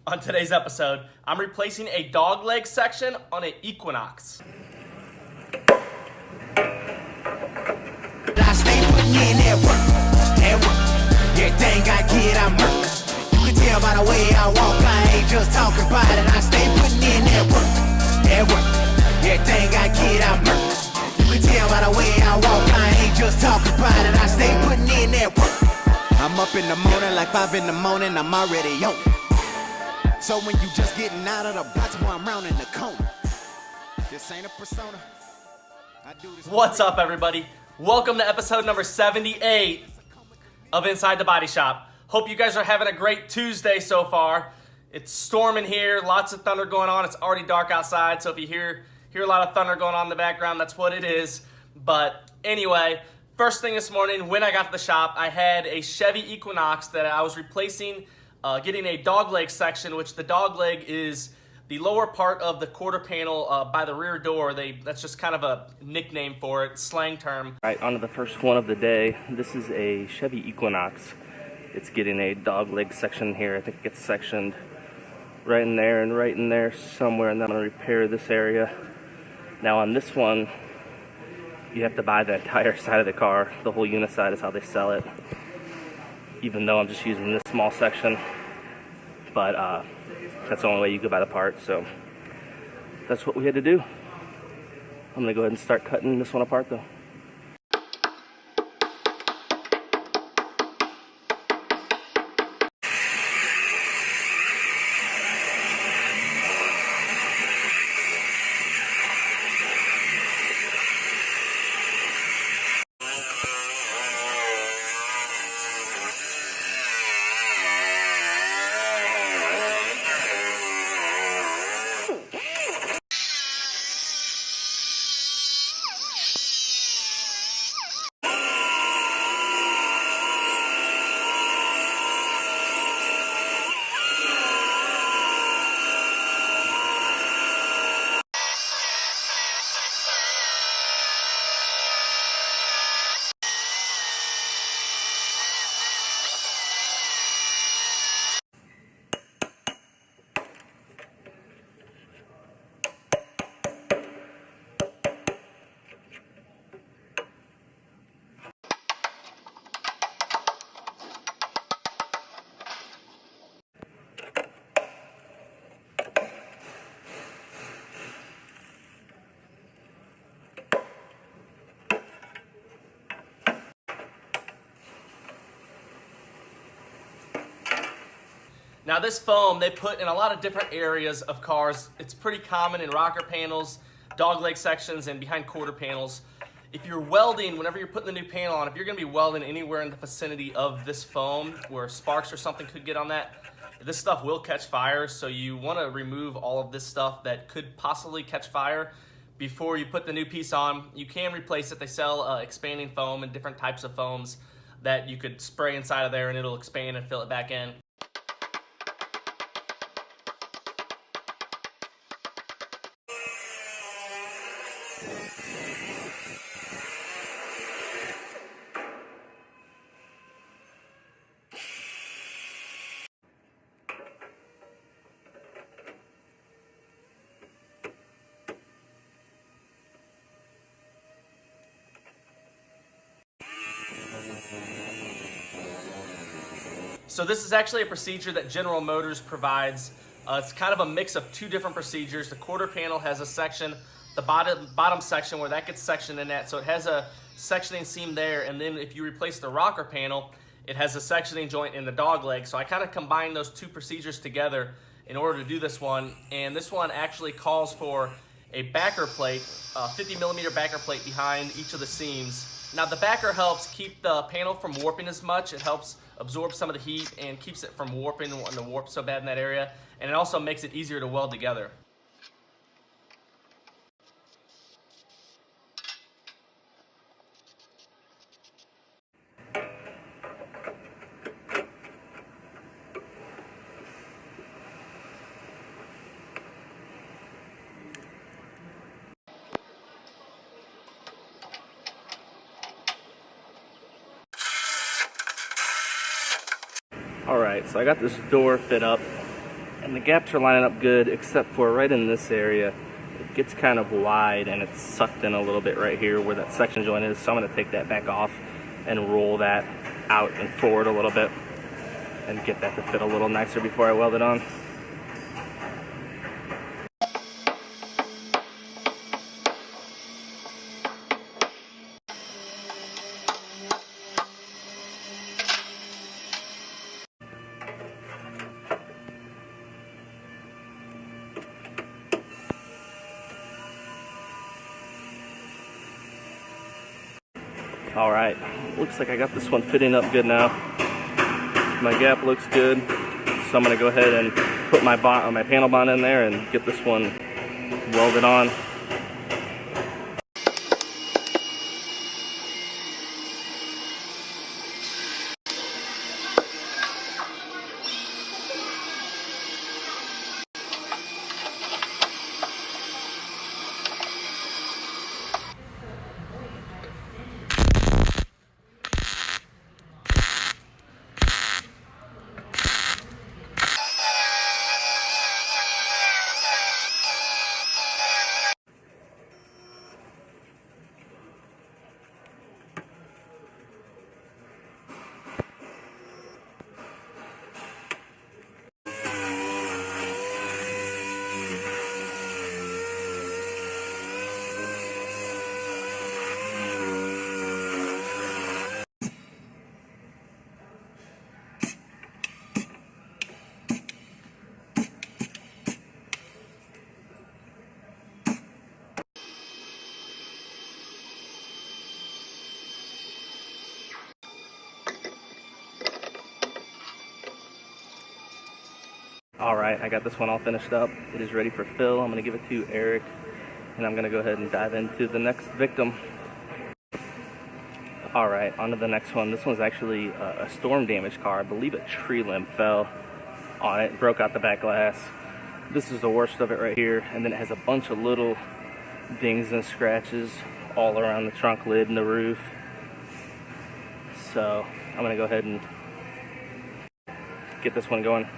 On today's episode, I'm replacing a dogleg section on an Equinox. I stay putting in that work. Everything I get, I murk. You can tell by the way I walk, I ain't just talking about it. I stay putting in that work. Everything I get, I murk. You can tell by the way I walk, I ain't just talking about it. I stay putting in that work. I'm up in the morning like 5 in the morning, I'm already on. So when you just getting out of the box, boy, I'm rounding the corner. This ain't a persona. I do this. What's up, everybody? Welcome to episode number 78 of Inside the Body Shop. Hope you guys are having a great Tuesday so far. It's storming here, lots of thunder going on. It's already dark outside, so if you hear a lot of thunder going on in the background, that's what it is. But anyway, first thing this morning, when I got to the shop, I had a Chevy Equinox that I was replacing, getting a dogleg section, which the dogleg is the lower part of the quarter panel by the rear door. That's just kind of a nickname for it, slang term. All right, on to the first one of the day. This is a Chevy Equinox. It's getting a dogleg section here. I think it gets sectioned right in there and right in there somewhere, and then I'm going to repair this area. Now on this one, you have to buy the entire side of the car. The whole unit side is how they sell it, even though I'm just using this small section. But that's the only way you could buy the parts, so that's what we had to do. I'm gonna go ahead and start cutting this one apart though. Now this foam they put in a lot of different areas of cars. It's pretty common in rocker panels, dogleg sections, and behind quarter panels. If you're welding, whenever you're putting the new panel on, if you're gonna be welding anywhere in the vicinity of this foam where sparks or something could get on that, this stuff will catch fire, so you wanna remove all of this stuff that could possibly catch fire before you put the new piece on. You can replace it. They sell expanding foam and different types of foams that you could spray inside of there and it'll expand and fill it back in. So this is actually a procedure that General Motors provides. It's kind of a mix of two different procedures. The quarter panel has a section, the bottom section where that gets sectioned in that. So it has a sectioning seam there, and then if you replace the rocker panel, it has a sectioning joint in the dogleg. So I kind of combine those two procedures together in order to do this one. And this one actually calls for a backer plate, a 50 millimeter backer plate behind each of the seams. Now the backer helps keep the panel from warping as much. It helps absorb some of the heat and keeps it from warping and wanting to warp so bad in that area. And it also makes it easier to weld together. Alright, so I got this door fit up And the gaps are lining up good, except for right in this area. It gets kind of wide and it's sucked in a little bit right here where that section joint is. So I'm gonna take that back off and roll that out and forward a little bit and get that to fit a little nicer before I weld it on. All right, looks like I got this one fitting up good now. My gap looks good, so I'm gonna go ahead and put my panel bond in there and get this one welded on. All right, I got this one all finished up. It is ready for fill. I'm gonna give it to Eric, and I'm gonna go ahead and dive into the next victim. All right, on to the next one. This one's actually a storm damaged car. I believe a tree limb fell on it, broke out the back glass. This is the worst of it right here, and then it has a bunch of little dings and scratches all around the trunk lid and the roof. So I'm gonna go ahead and get this one going.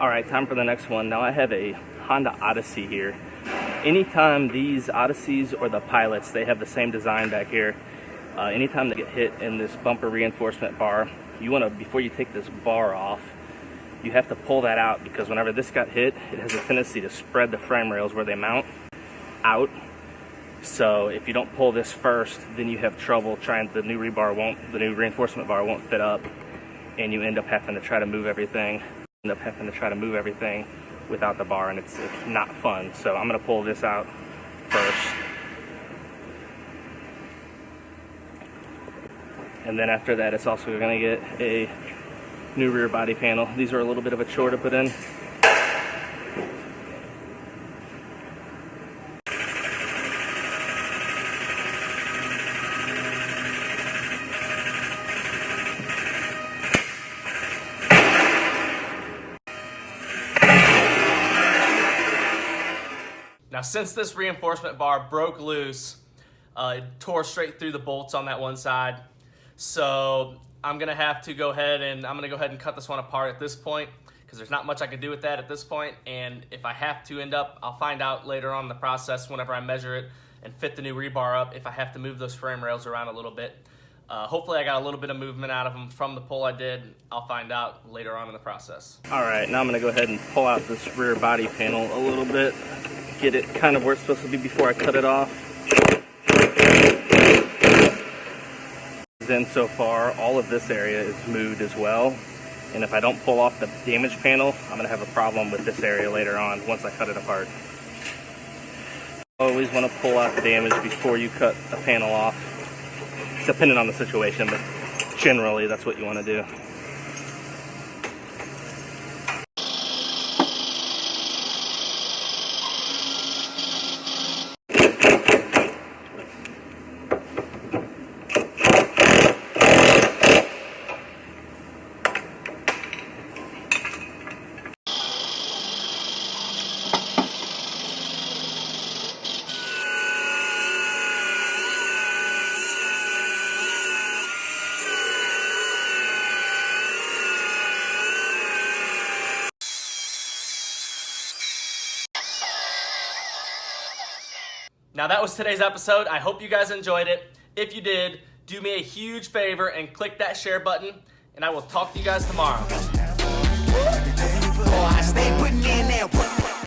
All right, time for the next one. Now I have a Honda Odyssey here. Anytime these Odysseys or the Pilots, they have the same design back here. Anytime they get hit in this bumper reinforcement bar, you wanna, before you take this bar off, you have to pull that out, because whenever this got hit, it has a tendency to spread the frame rails where they mount out. So if you don't pull this first, then you have trouble trying, the new reinforcement bar won't fit up, and you end up having to try to move everything. Without the bar, and it's not fun. So I'm gonna pull this out first, and then after that it's also gonna get a new rear body panel. These are a little bit of a chore to put in. Now, since this reinforcement bar broke loose, it tore straight through the bolts on that one side. So I'm gonna have to go ahead and cut this one apart at this point, because there's not much I can do with that at this point. And if I have to I'll find out later on in the process whenever I measure it and fit the new rebar up, if I have to move those frame rails around a little bit. Hopefully I got a little bit of movement out of them from the pull I did. I'll find out later on in the process. All right, now I'm gonna go ahead and pull out this rear body panel a little bit, get it kind of where it's supposed to be before I cut it off. Then so far, all of this area is moved as well. And if I don't pull off the damaged panel, I'm gonna have a problem with this area later on once I cut it apart. Always wanna pull out the damage before you cut a panel off, depending on the situation, but generally that's what you wanna do. Now that was today's episode. I hope you guys enjoyed it. If you did, do me a huge favor and click that share button, and I will talk to you guys tomorrow. Oh, I stay putting in that work.